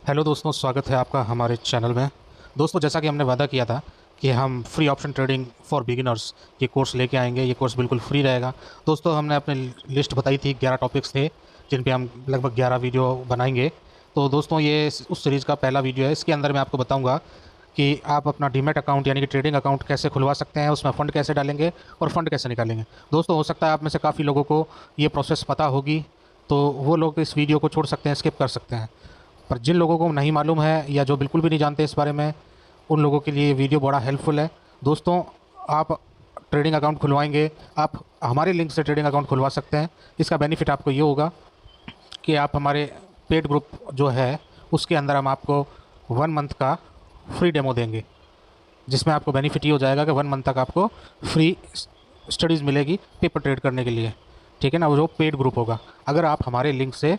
Hello दोस्तों, स्वागत है आपका हमारे चैनल में। दोस्तों, जैसा कि हमने वादा किया था कि हम free option trading for beginners ये कोर्स लेके आएंगे। ये कोर्स बिल्कुल फ्री रहेगा। दोस्तों, हमने अपने लिस्ट बताई थी, 11 टॉपिक्स थे जिन पे हम लगभग 11 वीडियो बनाएंगे। तो दोस्तों, ये उस सीरीज़ का पहला वीडियो है। इसके अंदर मैं आपको बताऊंगा कि आप अपना डीमैट अकाउंट यानी कि ट्रेडिंग अकाउंट कैसे खुलवा सकते हैं, उसमें फ़ंड कैसे डालेंगे और फ़ंड कैसे निकालेंगे। दोस्तों, हो सकता है आप में से काफ़ी लोगों को ये प्रोसेस पता होगी, तो वो लोग इस वीडियो को छोड़ सकते हैं, स्किप कर सकते हैं। पर जिन लोगों को नहीं मालूम है या जो बिल्कुल भी नहीं जानते इस बारे में, उन लोगों के लिए ये वीडियो बड़ा हेल्पफुल है। दोस्तों, आप ट्रेडिंग अकाउंट खुलवाएंगे, आप हमारे लिंक से ट्रेडिंग अकाउंट खुलवा सकते हैं। इसका बेनिफिट आपको ये होगा कि आप हमारे पेड ग्रुप जो है उसके अंदर हम आपको 1 मंथ का फ्री डेमो देंगे, जिसमें आपको बेनिफिट ये हो जाएगा कि 1 मंथ तक आपको फ्री स्टडीज़ मिलेगी पेपर ट्रेड करने के लिए। ठीक है ना, वो जो पेड ग्रुप होगा, अगर आप हमारे लिंक से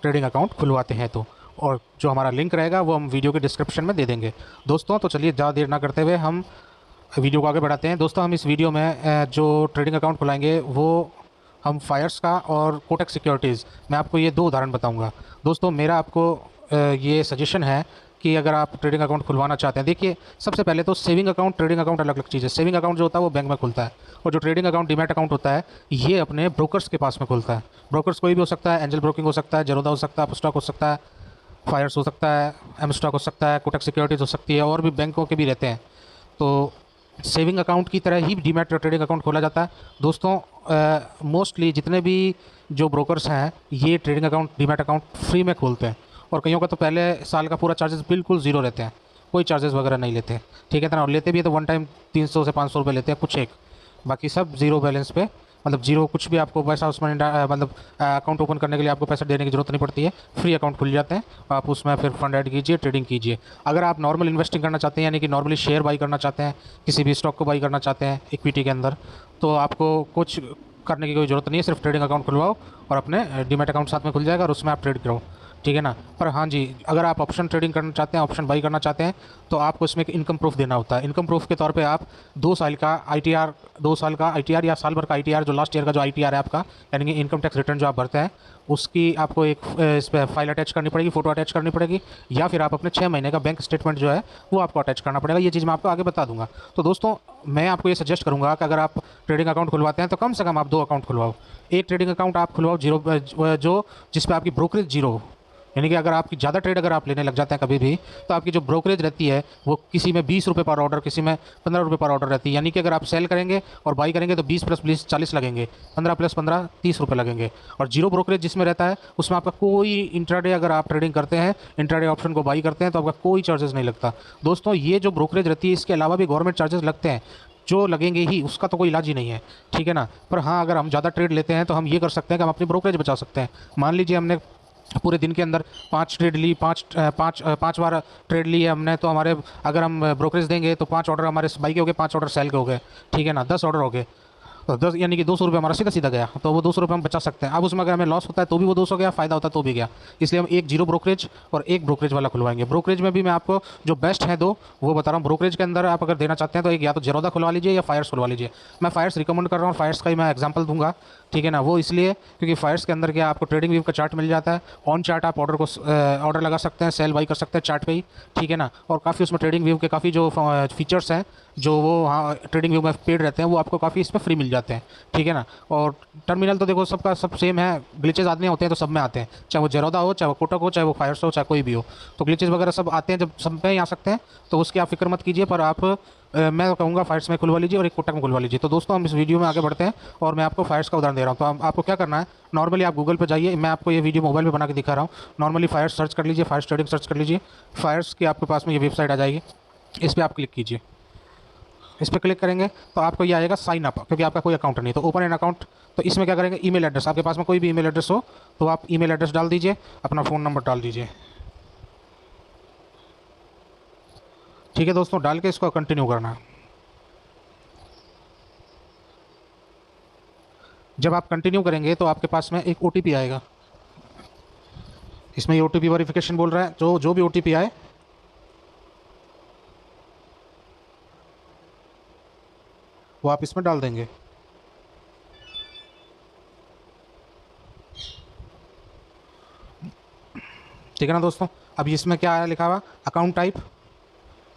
ट्रेडिंग अकाउंट खुलवाते हैं तो। और जो हमारा लिंक रहेगा वो हम वीडियो के डिस्क्रिप्शन में दे देंगे। दोस्तों, तो चलिए ज़्यादा देर ना करते हुए हम वीडियो को आगे बढ़ाते हैं। दोस्तों, हम इस वीडियो में जो ट्रेडिंग अकाउंट खुलाएंगे वो हम फायर्स का और कोटक सिक्योरिटीज़, मैं आपको ये दो उदाहरण बताऊंगा। दोस्तों, मेरा आपको ये सजेशन है कि अगर आप ट्रेडिंग अकाउंट खुलवाना चाहते हैं, देखिए, सबसे पहले तो सेविंग अकाउंट ट्रेडिंग अकाउंट अलग अलग चीज़ है। सेविंग अकाउंट जो होता है वो बैंक में खुलता है, और जो ट्रेडिंग अकाउंट डीमैट अकाउंट होता है ये अपने ब्रोकर्स के पास में खुलता है। ब्रोकर्स कोई भी हो सकता है, एंजल ब्रोकिंग हो सकता है, जरोदा हो सकता है, अपस्टॉक हो सकता है, फायर्स हो सकता है, एम स्टॉक हो सकता है, कोटक सिक्योरिटीज़ हो सकती है, और भी बैंकों के भी रहते हैं। तो सेविंग अकाउंट की तरह ही डीमैट ट्रेडिंग अकाउंट खोला जाता है। दोस्तों, मोस्टली जितने भी जो ब्रोकर्स हैं ये trading account demat account free में खोलते हैं, और कईयों का तो पहले साल का पूरा चार्जेस बिल्कुल ज़ीरो रहते हैं, कोई चार्जेस वगैरह नहीं लेते। ठीक है ना, और लेते भी है तो वन टाइम 300 से 500 रुपये लेते हैं कुछ एक, बाकी सब ज़ीरो बैलेंस पे, मतलब जीरो, कुछ भी आपको पैसा उसमें मतलब अकाउंट ओपन करने के लिए आपको पैसा देने की ज़रूरत नहीं पड़ती है। फ्री अकाउंट खुल जाते हैं, आप उसमें फिर फंड ऐड कीजिए, ट्रेडिंग कीजिए। अगर आप नॉर्मल इन्वेस्टिंग करना चाहते हैं, यानी कि नॉर्मली शेयर बाई करना चाहते हैं, किसी भी स्टॉक को बाई करना चाहते हैं इक्विटी के अंदर, तो आपको कुछ करने की कोई ज़रूरत नहीं है। सिर्फ ट्रेडिंग अकाउंट खुलवाओ और अपने डीमैट अकाउंट साथ में खुल जाएगा और उसमें आप ट्रेड करो। ठीक है ना। पर हाँ जी, अगर आप ऑप्शन ट्रेडिंग करना चाहते हैं, ऑप्शन बाई करना चाहते हैं, तो आपको इसमें एक इनकम प्रूफ देना होता है। इनकम प्रूफ के तौर पे आप 2 साल का आईटीआर, 2 साल का आईटीआर या साल भर का आईटीआर, जो लास्ट ईयर का जो आईटीआर है आपका, यानी कि इनकम टैक्स रिटर्न जो आप भरते हैं, उसकी आपको एक इस पर फाइल अटैच करनी पड़ेगी, फ़ोटो अटैच करनी पड़ेगी, या फिर आप अपने 6 महीने का बैंक स्टेटमेंट जो है वो आपको अटैच करना पड़ेगा। ये चीज़ मैं आपको आगे बता दूंगा। तो दोस्तों, मैं आपको ये सजेस्ट करूंगा कि अगर आप ट्रेडिंग अकाउंट खुलवाते हैं तो कम से कम आप 2 अकाउंट खुलवाओ। एक ट्रेडिंग अकाउंट आप खुलवाओ जीरो, जो जिस पे आपकी ब्रोकरेज जीरो हो, यानी कि अगर आपकी ज़्यादा ट्रेड अगर आप लेने लग जाते हैं कभी भी, तो आपकी जो ब्रोकरेज रहती है वो किसी में 20 रुपये पर ऑर्डर, किसी में 15 रुपये पर ऑर्डर रहती है। यानी कि अगर आप सेल करेंगे और बाई करेंगे तो 20 + 20 40 लगेंगे, 15 + 15 30 रुपये लगेंगे। और जीरो ब्रोकरेज जिसमें रहता है उसमें आपका कोई इंट्राडे, अगर आप ट्रेडिंग करते हैं, इंट्राडे ऑप्शन को बाई करते हैं, तो आपका कोई चार्जेस नहीं लगता। दोस्तों, ये जो ब्रोकरेज रहती है इसके अलावा भी गवर्नमेंट चार्जेस लगते हैं, जो लगेंगे ही, उसका तो कोई इलाज ही नहीं है। ठीक है ना। पर हाँ, अगर हम ज़्यादा ट्रेड लेते हैं तो हम ये कर सकते हैं कि हम अपनी ब्रोकरेज बचा सकते हैं। मान लीजिए हमने पूरे दिन के अंदर 5 ट्रेड ली, पाँच बार ट्रेड ली है हमने, तो हमारे, अगर हम ब्रोकरेज देंगे तो 5 ऑर्डर हमारे बाई के हो गए, 5 ऑर्डर सेल के हो गए। ठीक है ना, 10 ऑर्डर हो गए, तो 10 यानी कि 200 रुपये हमारा सीधा सीधा गया, तो वो 200 रुपये हम बचा सकते हैं। अब उसमें अगर हमें लॉस होता है तो भी वो 200 गया, फ़ायदा होता है तो भी गया। इसलिए हम एक जीरो ब्रोकरेज और एक ब्रोकरेज वाला खुलवाएंगे। ब्रोकरेज में भी मैं आपको जो बेस्ट है दो वो बता रहा हूँ। ब्रोकरेज के अंदर आप अगर देना चाहते हैं तो एक या तो जरोदा खुलवा लीजिए या फायर्स खुलवा लीजिए। मैं फायर्स रिकमेंड कर रहा हूँ, फायर्स का ही मैं एग्जाम्पल दूंगा। ठीक है ना, वो इसलिए क्योंकि फायर्स के अंदर क्या, आपको ट्रेडिंग व्यू का चार्ट मिल जाता है, ऑन चार्ट आप ऑर्डर को ऑर्डर लगा सकते हैं, सेल बाई कर सकते हैं चार्ट पे ही। ठीक है ना, और काफ़ी उसमें ट्रेडिंग व्यू के काफ़ी जो फीचर्स हैं, जो वो वहाँ ट्रेडिंग व्यू में पेड रहते हैं, वो आपको काफ़ी इसमें फ्री मिल जाते हैं। ठीक है ना। और टर्मिनल तो देखो सबका सब सेम है, ग्लिचेज आदमी होते हैं तो सब में आते हैं, चाहे वो जेरोदा हो, चाहे वो कोटक हो, चाहे वो फायर्स हो, चाहे कोई भी हो, तो ग्लिचेज वगैरह सब आते हैं, जब सब में ही आ सकते हैं, तो उसकी आप फिक्र मत कीजिए। पर आप मैं कहूँगा फायर्स में खुलवा लीजिए और एक कोटक में खुलवा लीजिए। तो दोस्तों, हम इस वीडियो में आगे बढ़ते हैं और मैं आपको फायर्स का उदाहरण दे रहा हूँ। तो आपको क्या करना है, नॉर्मली आप गूगल पर जाइए, मैं आपको ये वीडियो मोबाइल पे बना के दिखा रहा हूँ। नॉर्मली फायर्स सर्च कर लीजिए, फायर्स ट्रेडिंग सर्च कर लीजिए, फायर्स की आपके पास में ये वेबसाइट आ जाएगी, इस पर आप क्लिक कीजिए। इस पर क्लिक करेंगे तो आपको ये आएगा साइन अप, क्योंकि आपका कोई अकाउंट नहीं, तो ओपन एन अकाउंट। तो इसमें क्या करेंगे, ईमेल एड्रेस, आपके पास में कोई भी ईमेल एड्रेस हो तो आप ईमेल एड्रेस डाल दीजिए, अपना फ़ोन नंबर डाल दीजिए। ठीक है दोस्तों, डाल के इसको कंटिन्यू करना है। जब आप कंटिन्यू करेंगे तो आपके पास में एक ओटीपी आएगा। इसमें ये ओटीपी वेरिफिकेशन बोल रहा है, जो जो भी ओटीपी आए वो आप इसमें डाल देंगे। ठीक है ना दोस्तों। अब इसमें क्या है लिखा हुआ, अकाउंट टाइप,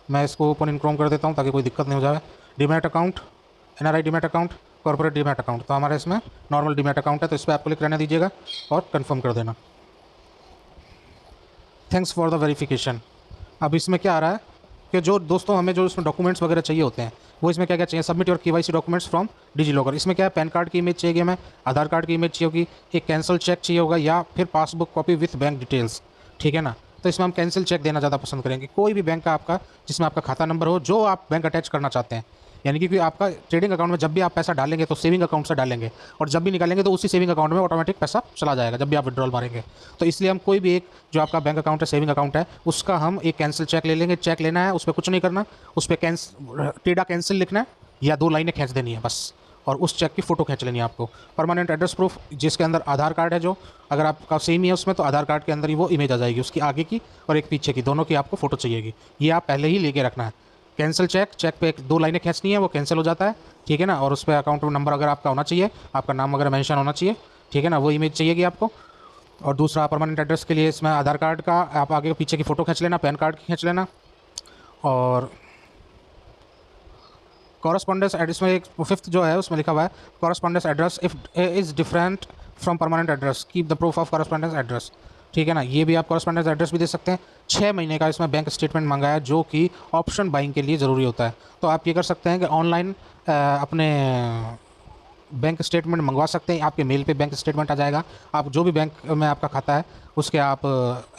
मैं इसको ओपन इन क्रोम कर देता हूँ ताकि कोई दिक्कत नहीं हो जाए। Demat account, NRI demat account, corporate demat account, तो हमारे इसमें नॉर्मल डीमैट अकाउंट है, तो इस पर आपको क्लिक रहने दीजिएगा और कंफर्म कर देना। Thanks for the verification. अब इसमें क्या आ रहा है कि जो दोस्तों हमें जो इसमें डॉक्यूमेंट्स वगैरह चाहिए होते हैं, वो इसमें क्या क्या चाहिए, submit your KYC documents from DigiLocker. इसमें क्या है, पैन कार्ड की इमेज चाहिए हमें, आधार कार्ड की इमेज चाहिए होगी, एक कैंसिल चेक चाहिए होगा, या फिर passbook copy with bank details. ठीक है ना, तो इसमें हम कैंसिल चेक देना ज़्यादा पसंद करेंगे। कोई भी बैंक का आपका जिसमें आपका खाता नंबर हो, जो आप बैंक अटैच करना चाहते हैं, यानी कि आपका ट्रेडिंग अकाउंट में जब भी आप पैसा डालेंगे तो सेविंग अकाउंट से डालेंगे, और जब भी निकालेंगे तो उसी सेविंग अकाउंट में ऑटोमेटिक पैसा चला जाएगा जब भी आप विड्रॉल मारेंगे। तो इसलिए हम कोई भी एक जो आपका बैंक अकाउंट है, सेविंग अकाउंट है, उसका हम एक कैंसिल चेक ले लेंगे। चेक लेना है, उस पर कुछ नहीं करना, उस पर टेढ़ा कैंसिल लिखना है या 2 लाइनें खींच देनी है बस, और उस चेक की फ़ोटो खींच लेनी है आपको। परमानेंट एड्रेस प्रूफ, जिसके अंदर आधार कार्ड है, जो अगर आपका सेम ही है उसमें, तो आधार कार्ड के अंदर ही वो इमेज आ जाएगी, उसकी आगे की और एक पीछे की, दोनों की आपको फ़ोटो चाहिएगी। ये आप पहले ही लेके रखना है। कैंसिल चेक, चेक पे 2 लाइनें खींचनी है, वो कैंसिल हो जाता है। ठीक है ना, और उस पर अकाउंट नंबर अगर आपका होना चाहिए, आपका नाम वगैरह मेंशन होना चाहिए। ठीक है ना, वो इमेज चाहिएगी आपको। और दूसरा, परमानेंट एड्रेस के लिए इसमें आधार कार्ड का आप आगे पीछे की फ़ोटो खींच लेना, पैन कार्ड की खींच लेना। और कॉरस्पॉन्डेंस एड्रेस में एक फिफ्थ जो है उसमें लिखा हुआ है, correspondence address if is different from permanent address keep the proof of correspondence address. ठीक है ना, ये भी आप कॉरस्पॉन्डेंस एड्रेस भी दे सकते हैं। 6 महीने का इसमें बैंक स्टेटमेंट मांगा है, जो कि ऑप्शन बाइंग के लिए ज़रूरी होता है। तो आप ये कर सकते हैं कि ऑनलाइन अपने बैंक स्टेटमेंट मंगवा सकते हैं, आपके मेल पे बैंक स्टेटमेंट आ जाएगा। आप जो भी बैंक में आपका खाता है उसके आप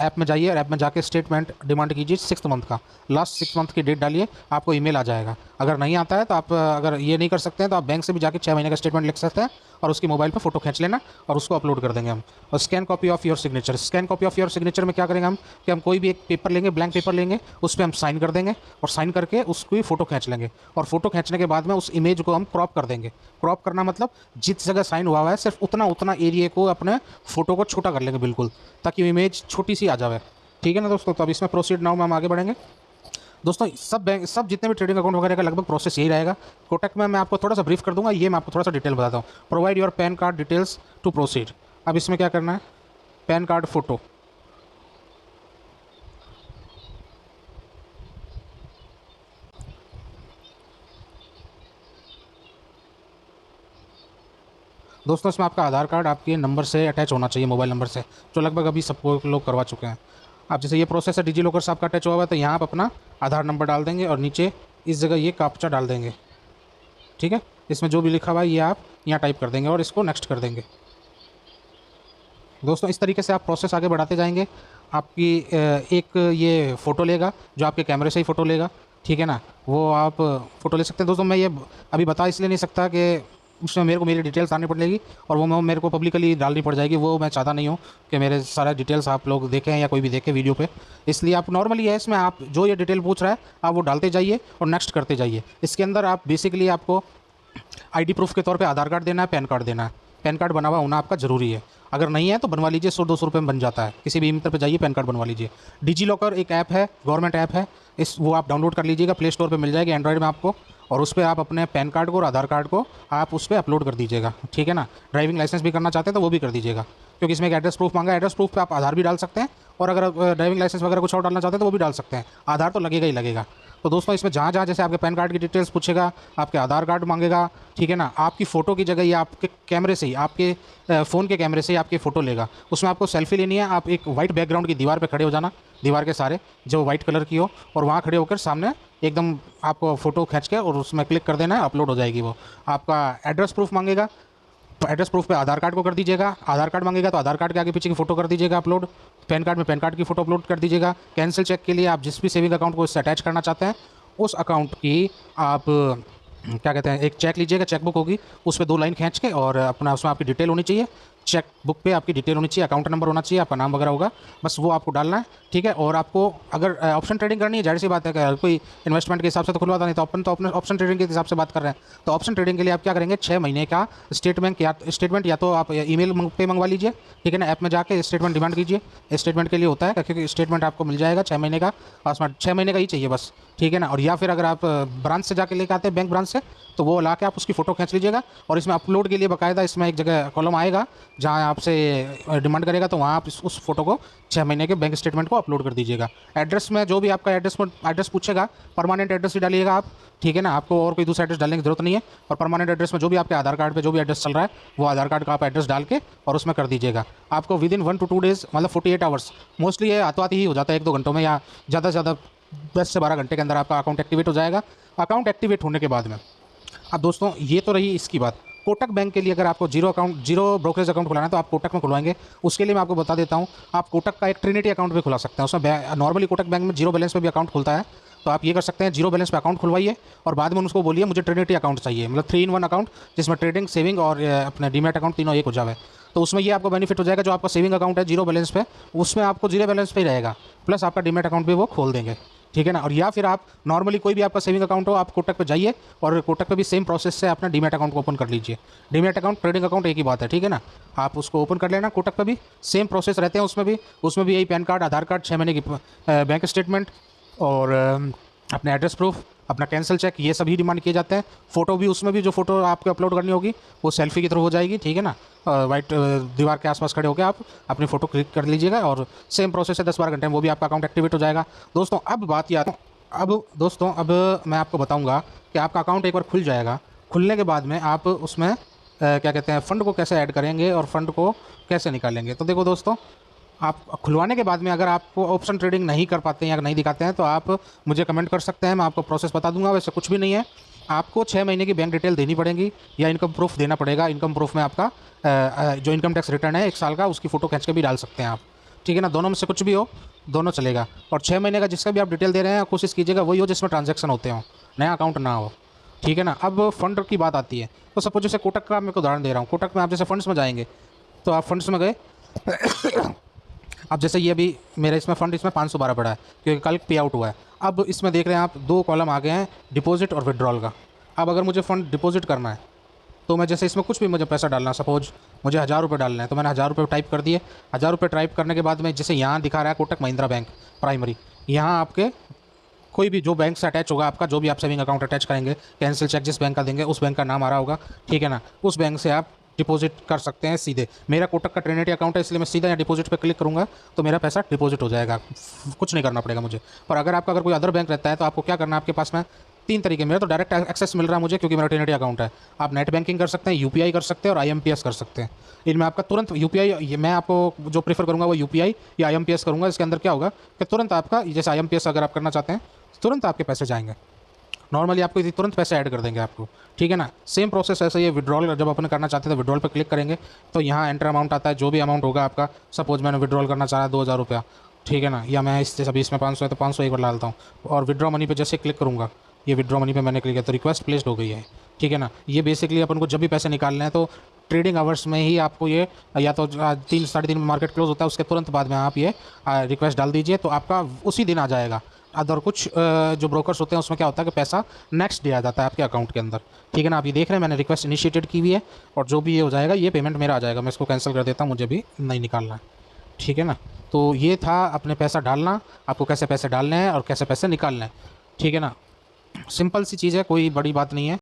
ऐप में जाइए, और ऐप में जाके स्टेटमेंट डिमांड कीजिए 6 मंथ का, लास्ट 6 मंथ की डेट डालिए, आपको ईमेल आ जाएगा। अगर नहीं आता है तो आप अगर ये नहीं कर सकते हैं तो आप बैंक से भी जाके 6 महीने का स्टेटमेंट लिख सकते हैं, और उसकी मोबाइल पर फोटो खींच लेना और उसको अपलोड कर देंगे हम। और scan copy of your signature, scan copy of your signature में क्या करेंगे हम कि हम कोई भी एक पेपर लेंगे, ब्लैंक पेपर लेंगे, उस पर हम साइन कर देंगे, और साइन करके उसकी फ़ोटो खींच लेंगे, और फोटो खींचने के बाद में उस इमेज को हम क्रॉप कर देंगे। क्रॉप करना मतलब जिस जगह साइन हुआ है सिर्फ उतना एरिया को अपने फ़ोटो को छोटा कर लेंगे बिल्कुल, ताकि इमेज छोटी सी आ जाए। ठीक है ना दोस्तों, तो अब इसमें प्रोसीड नाउ में हम आगे बढ़ेंगे। दोस्तों सब जितने भी ट्रेडिंग अकाउंट वगैरह का लगभग प्रोसेस यही रहेगा। कोटक में मैं आपको थोड़ा सा ब्रीफ कर दूंगा, ये मैं आपको थोड़ा सा डिटेल बताता हूँ। Provide your PAN card details to proceed. अब इसमें क्या करना है, पैन कार्ड फ़ोटो, दोस्तों इसमें आपका आधार कार्ड आपके नंबर से अटैच होना चाहिए, मोबाइल नंबर से, जो लगभग अभी सबको लोग करवा चुके हैं। आप जैसे ये प्रोसेस है डिजी लॉकर से आपका अटैच हुआ हुआ है, तो यहाँ आप अपना आधार नंबर डाल देंगे और नीचे इस जगह ये कैप्चा डाल देंगे। ठीक है, इसमें जो भी लिखा हुआ है ये आप यहाँ टाइप कर देंगे और इसको नेक्स्ट कर देंगे। दोस्तों इस तरीके से आप प्रोसेस आगे बढ़ाते जाएंगे। आपकी एक ये फ़ोटो लेगा, जो आपके कैमरे से ही फ़ोटो लेगा। ठीक है ना, वो आप फ़ोटो ले सकते हैं। दोस्तों मैं ये अभी बता इसलिए नहीं सकता कि उसमें मेरे को मेरी डिटेल्स डालनी पड़ेगी और वो मेरे को पब्लिकली डालनी पड़ जाएगी, वो मैं चाहता नहीं हूँ कि मेरे सारा डिटेल्स आप लोग देखें या कोई भी देखे वीडियो पे। इसलिए आप नॉर्मली है इसमें आप जो ये डिटेल पूछ रहा है आप वो डालते जाइए और नेक्स्ट करते जाइए। इसके अंदर आप बेसिकली आपको आईडी प्रूफ के तौर पे आधार कार्ड देना है, पैन कार्ड देना है। पैन कार्ड बना हुआ होना आपका ज़रूरी है, अगर नहीं है तो बनवा लीजिए, 100-200 रुपये में बन जाता है। किसी भी ईमेल पे जाइए, पैन कार्ड बनवा लीजिए। डिजी लॉकर एक ऐप है, गवर्नमेंट ऐप है, वो आप डाउनलोड कर लीजिएगा, प्ले स्टोर पे मिल जाएगी एंड्रॉइड में आपको, और उस पर आप अपने पैन कार्ड को और आधार कार्ड को आप उस पर अपलोड कर दीजिएगा। ठीक है ना, ड्राइविंग लाइसेंस भी करना चाहते हैं तो वो भी कर दीजिएगा, क्योंकि इसमें एक एड्रेस प्रूफ मांगा है। एड्रेस प्रूफ पे आप आधार भी डाल सकते हैं, और अगर ड्राइविंग लाइसेंस वगैरह कुछ और डालना चाहते हैं तो वो भी डाल सकते हैं। आधार तो लगेगा ही लगेगा। तो दोस्तों इसमें जहाँ जहाँ जैसे आपके पैन कार्ड की डिटेल्स पूछेगा, आपके आधार कार्ड मांगेगा, ठीक है ना, आपकी फ़ोटो की जगह ये आपके कैमरे से ही, आपके फ़ोन के कैमरे से ही आपकी फ़ोटो लेगा। उसमें आपको सेल्फी लेनी है, आप एक वाइट बैकग्राउंड की दीवार पे खड़े हो जाना, दीवार के सारे जो वाइट कलर की हो, और वहाँ खड़े होकर सामने एकदम आपको फ़ोटो खींच के और उसमें क्लिक कर देना है, अपलोड हो जाएगी वो। आपका एड्रेस प्रूफ मांगेगा तो एड्रेस प्रूफ पे आधार कार्ड को कर दीजिएगा, आधार कार्ड मांगेगा तो आधार कार्ड के आगे पीछे की फ़ोटो कर दीजिएगा अपलोड, पैन कार्ड में पैन कार्ड की फ़ोटो अपलोड कर दीजिएगा। कैंसिल चेक के लिए आप जिस भी सेविंग अकाउंट को इससे अटैच करना चाहते हैं उस अकाउंट की आप क्या कहते हैं एक चेक लीजिएगा, चेकबुक होगी, उस पर 2 लाइन खींच के और अपना उसमें आपकी डिटेल होनी चाहिए, चेक बुक पे आपकी डिटेल होनी चाहिए, अकाउंट नंबर होना चाहिए, आपका नाम वगैरह होगा, बस वो आपको डालना है। ठीक है, और आपको अगर ऑप्शन ट्रेडिंग करनी है, जाहिर सी बात है कि कोई इन्वेस्टमेंट के हिसाब से तो खुलवाता नहीं, तो अपन तो अपने ऑप्शन ट्रेडिंग के हिसाब से बात कर रहे हैं। तो ऑप्शन ट्रेडिंग के लिए आप क्या करेंगे, 6 महीने का स्टेटमेंट या तो आप ईमेल पे मंगवा लीजिए। ठीक है ना, ऐप में जाके स्टेटमेंट डिमांड कीजिए, स्टेटमेंट के लिए होता है, क्योंकि स्टेटमेंट आपको मिल जाएगा 6 महीने का, पासवर्ड 6 महीने का ही चाहिए बस। ठीक है ना, और या फिर अगर आप ब्रांच से जाके लेके आते हैं, बैंक ब्रांच से, तो वो ला के आप उसकी फ़ोटो खींच लीजिएगा, और इसमें अपलोड के लिए बाकायदा इसमें एक जगह कॉलम आएगा जहाँ आपसे डिमांड करेगा तो वहाँ आप उस फोटो को 6 महीने के बैंक स्टेटमेंट को अपलोड कर दीजिएगा। एड्रेस में जो भी आपका एड्रेस पूछेगा, परमानेंट एड्रेस ही डालिएगा आप, ठीक है ना। आपको और कोई दूसरा एड्रेस डालने की जरूरत नहीं है। और परमानेंट एड्रेस में जो भी आपके आधार कार्ड पे जो भी एड्रेस चल रहा है वो आधार कार्ड का आप एड्रेस डाल के और उसमें कर दीजिएगा। आपको विद इन 1 to 2 डेज़, मतलब 48 आवर्स, मोस्टली ये हाथों हाथ ही हो जाता है 1-2 घंटों में, या ज़्यादा से ज़्यादा 10 से 12 घंटे के अंदर आपका अकाउंट एक्टिवेट हो जाएगा। अकाउंट एक्टिवेट होने के बाद में अब दोस्तों ये तो रही इसकी बात। कोटक बैंक के लिए अगर आपको जीरो ब्रोकरेज अकाउंट खुलाना है तो आप कोटक में खुलवाएंगे। उसके लिए मैं आपको बता देता हूँ, आप कोटक का एक ट्रिनिटी अकाउंट भी खुला सकते हैं। उसमें नॉर्मली कोटक बैंक में जीरो बैलेंस पे भी अकाउंट खुलता है, तो आप ये कर सकते हैं, जीरो बैलेंस पे अकाउंट खुलवाइए और बाद में उसको बोलिए मुझे ट्रिनिटी अकाउंट चाहिए, मतलब 3-in-1 अकाउंट जिसमें ट्रेडिंग, सेविंग और अपने डीमैट अकाउंट तीनों एक हो जाए। तो उसमें ये आपको बेनिफिट हो जाएगा, जो आपका सेविंग अकाउंट है जीरो बैलेंस पे, उसमें आपको जीरो बैलेंस पे ही रहेगा, प्लस आपका डीमैट अकाउंट भी वो खोल देंगे, ठीक है ना। और या फिर आप नॉर्मली कोई भी आपका सेविंग अकाउंट हो, आप कोटक पे जाइए और कोटक पे भी सेम प्रोसेस से अपना डीमैट अकाउंट को ओपन कर लीजिए। डीमैट अकाउंट, ट्रेडिंग अकाउंट एक ही बात है, ठीक है ना। आप उसको ओपन कर लेना, कोटक पे भी सेम प्रोसेस रहते हैं। उसमें भी यही पैन कार्ड, आधार कार्ड, 6 महीने की बैंक स्टेटमेंट और अपने एड्रेस प्रूफ, अपना कैंसिल चेक, ये सभी डिमांड किए जाते हैं। फ़ोटो भी, उसमें भी जो फ़ोटो आपको अपलोड करनी होगी वो सेल्फी की तरह हो जाएगी, ठीक है ना। वाइट दीवार के आसपास खड़े होकर आप अपनी फ़ोटो क्लिक कर लीजिएगा और सेम प्रोसेस है, 10-12 घंटे में वो भी आपका अकाउंट एक्टिवेट हो जाएगा। दोस्तों अब बात ये अब मैं आपको बताऊँगा कि आपका अकाउंट एक बार खुल जाएगा। खुलने के बाद में आप उसमें क्या कहते हैं, फ़ंड को कैसे ऐड करेंगे और फ़ंड को कैसे निकालेंगे। तो देखो दोस्तों, आप खुलवाने के बाद में अगर आपको ऑप्शन ट्रेडिंग नहीं कर पाते हैं या नहीं दिखाते हैं तो आप मुझे कमेंट कर सकते हैं, मैं आपको प्रोसेस बता दूंगा। वैसे कुछ भी नहीं है, आपको 6 महीने की बैंक डिटेल देनी पड़ेगी या इनकम प्रूफ देना पड़ेगा। इनकम प्रूफ में आपका जो इनकम टैक्स रिटर्न है 1 साल का, उसकी फ़ोटो खींच के भी डाल सकते हैं आप, ठीक है ना। दोनों में से कुछ भी हो, दोनों चलेगा। और 6 महीने का जिसका भी आप डिटेल दे रहे हैं, कोशिश कीजिएगा वही हो जिसमें ट्रांजैक्शन होते हो, नया अकाउंट ना हो, ठीक है ना। अब फंड की बात आती है, तो सपोज जैसे कोटक का मैं उदाहरण दे रहा हूँ। कोटक में आप जैसे फंड्स में जाएंगे तो आप फंड्स में गए अब जैसे ये अभी मेरे इसमें फ़ंड इसमें 512 पड़ा है क्योंकि कल पे आउट हुआ है। अब इसमें देख रहे हैं आप 2 कॉलम आ गए हैं, डिपॉजिट और विड्रॉल का। अब अगर मुझे फ़ंड डिपॉजिट करना है तो मैं जैसे इसमें कुछ भी मुझे पैसा डालना है, सपोज मुझे 1000 रुपये डालना है, तो मैंने 1000 रुपये टाइप कर दिए। 1000 रुपये टाइप करने के बाद में जैसे यहाँ दिखा रहा है कोटक महिंद्रा बैंक प्राइमरी, यहाँ आपके कोई भी जो बैंक से अटैच होगा आपका, जो भी आप सेविंग अकाउंट अटैच करेंगे, कैंसिल चेक जिस बैंक का देंगे उस बैंक का नाम आ रहा होगा, ठीक है ना। उस बैंक से आप डिपॉजिट कर सकते हैं सीधे। मेरा कोटक का ट्रिनिटी अकाउंट है इसलिए मैं सीधा यहाँ डिपॉजिट पे क्लिक करूँगा तो मेरा पैसा डिपॉजिट हो जाएगा, कुछ नहीं करना पड़ेगा मुझे। पर अगर कोई अदर बैंक रहता है तो आपको क्या करना है, आपके पास में 3 तरीके। मेरा तो डायरेक्ट एक्सेस मिल रहा है मुझे क्योंकि मेरा ट्रिनिटी अकाउंट है। आप नेट बैंकिंग कर सकते हैं, यूपीआई कर सकते हैं और आईएमपीएस कर सकते हैं। इनमें आपका तुरंत यूपीआई, मैं आपको जो प्रीफर करूँगा वो यूपीआई या आईएमपीएस करूँगा। इसके अंदर क्या होगा कि तुरंत आपका, जैसे आईएमपीएस अगर आप करना चाहते हैं तुरंत आपके पैसे जाएंगे, नॉर्मली आपको तुरंत पैसे ऐड कर देंगे आपको, ठीक है ना। सेम प्रोसेस ऐसे ये विड्रॉल, जब अपन करना चाहते हैं तो विड्रॉल पर क्लिक करेंगे तो यहाँ एंटर अमाउंट आता है, जो भी अमाउंट होगा आपका। सपोज मैंने विड्रॉल करना चाह रहा है 2000 रुपया, ठीक है ना, या मैं इसमें 500 है तो 500 एक बार डालता हूँ और विड्रॉ मनी पे जैसे क्लिक करूँगा, ये विड्रॉ मनी पे मैंने क्लिक किया तो रिक्वेस्ट प्लेस्ड हो गई है, ठीक है ना। ये बेसिकली अपन को जब भी पैसे निकालने हैं तो ट्रेडिंग आवर्स में ही आपको ये, या तो 3-3:30 में मार्केट क्लोज होता है उसके तुरंत बाद में आप ये रिक्वेस्ट डाल दीजिए तो आपका उसी दिन आ जाएगा। अदर कुछ जो ब्रोकर्स होते हैं उसमें क्या होता है कि पैसा नेक्स्ट डे आ जाता है आपके अकाउंट के अंदर, ठीक है ना। आप ये देख रहे हैं मैंने रिक्वेस्ट इनिशिएटेड की हुई है और जो भी ये हो जाएगा ये पेमेंट मेरा आ जाएगा। मैं इसको कैंसिल कर देता हूँ, मुझे भी नहीं निकालना है, ठीक है ना। तो ये था अपने पैसा डालना, आपको कैसे पैसे डालने हैं और कैसे पैसे निकालने हैं, ठीक है ना। सिंपल सी चीज़ है, कोई बड़ी बात नहीं है।